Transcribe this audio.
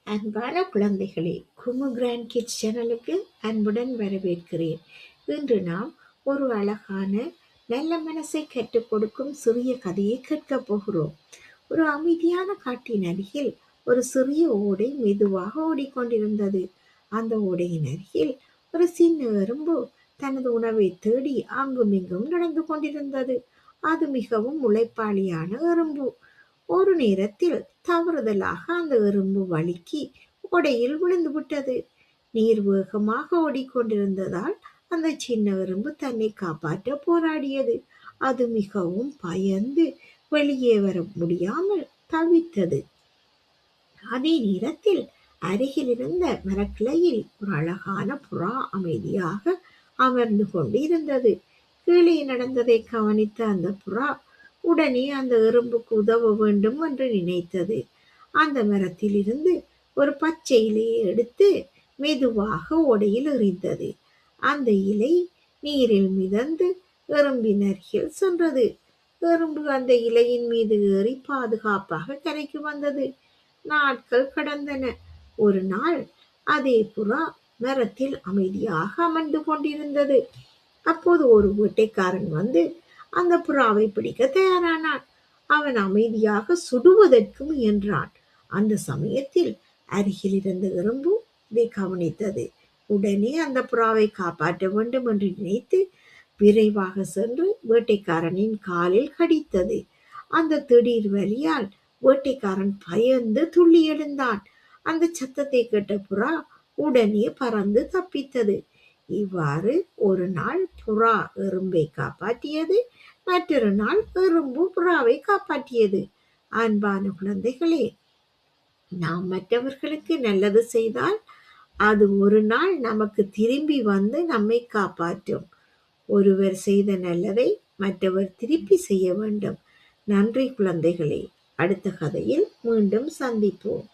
அன்பான குழந்தைகளே, குமு grand kids சேனலுக்கு அன்புடன் வரவேற்கிறேன். இன்று நாம் ஒரு அழகான நல்ல மனசை கற்றுக் கொடுக்கும் சிறிய கதையை கேட்கப் போகிறோம். ஒரு அமைதியான காட்டின் அருகில் ஒரு சிறிய ஓடை மெதுவாக ஓடிக்கொண்டிருந்தது. அந்த ஓடையின் அருகில் ஒரு சின்ன எறும்பு தனது உணவை தேடி அங்குமிங்கும் நடந்து கொண்டிருந்தது. அது மிகவும் உழைப்பாளியான எறும்பு. ஒரு நேரத்தில் தவறுதலாக அந்த எறும்பு வழுக்கி ஓடையில் விழுந்து விட்டது. நீர் வேகமாக ஓடிக்கொண்டிருந்ததால் அந்த சின்ன எறும்பு தன்னை காப்பாற்ற போராடியது. அது மிகவும் பயந்து வெளியே வர முடியாமல் தவித்தது. அதே நேரத்தில் அருகில் இருந்த மரக்கிளையில் ஒரு அழகான புறா அமைதியாக அமர்ந்து கொண்டு இருந்தது. கீழே நடந்ததை கவனித்த அந்த புறா உடனே அந்த எறும்புக்கு உதவ வேண்டும் என்று நினைத்தது. அந்த மரத்தில் இருந்து ஒரு பச்சை இலையை எடுத்து மெதுவாக ஓடையில் எறிந்தது. அந்த இலை நீரில் மிதந்து எறும்பின் அருகில் சென்றது. எறும்பு அந்த இலையின் மீது ஏறி பாதுகாப்பாக கரைக்கு வந்தது. நாட்கள் கடந்தன. ஒரு நாள் அதே புறா மரத்தில் அமைதியாக அமர்ந்து கொண்டிருந்தது. அப்போது ஒரு வேட்டைக்காரன் வந்து அந்த புறாவை பிடிக்க தயாரானான். அவன் அமைதியாக சுடுவதற்கு முயன்றான். அந்த சமயத்தில் அருகில் இருந்த எறும்பு இதை கவனித்தது. உடனே அந்த புறாவை காப்பாற்ற வேண்டும் என்று நினைத்து விரைவாக சென்று வேட்டைக்காரனின் காலில் கடித்தது. அந்த திடீர் வலியால் வேட்டைக்காரன் பயந்து துள்ளி எழுந்தான். அந்த சத்தத்தை கேட்ட புறா உடனே பறந்து தப்பித்தது. இவ்வாறு ஒரு நாள் புறா எறும்பை காப்பாற்றியது, மற்றொரு நாள் எறும்பு புறாவை காப்பாற்றியது. அன்பான குழந்தைகளே, நாம் மற்றவர்களுக்கு நல்லது செய்தால் அது ஒரு நாள் நமக்கு திரும்பி வந்து நம்மை காப்பாற்றும். ஒருவர் செய்த நல்லதை மற்றவர் திருப்பி செய்ய வேண்டும். நன்றி குழந்தைகளே. அடுத்த கதையில் மீண்டும் சந்திப்போம்.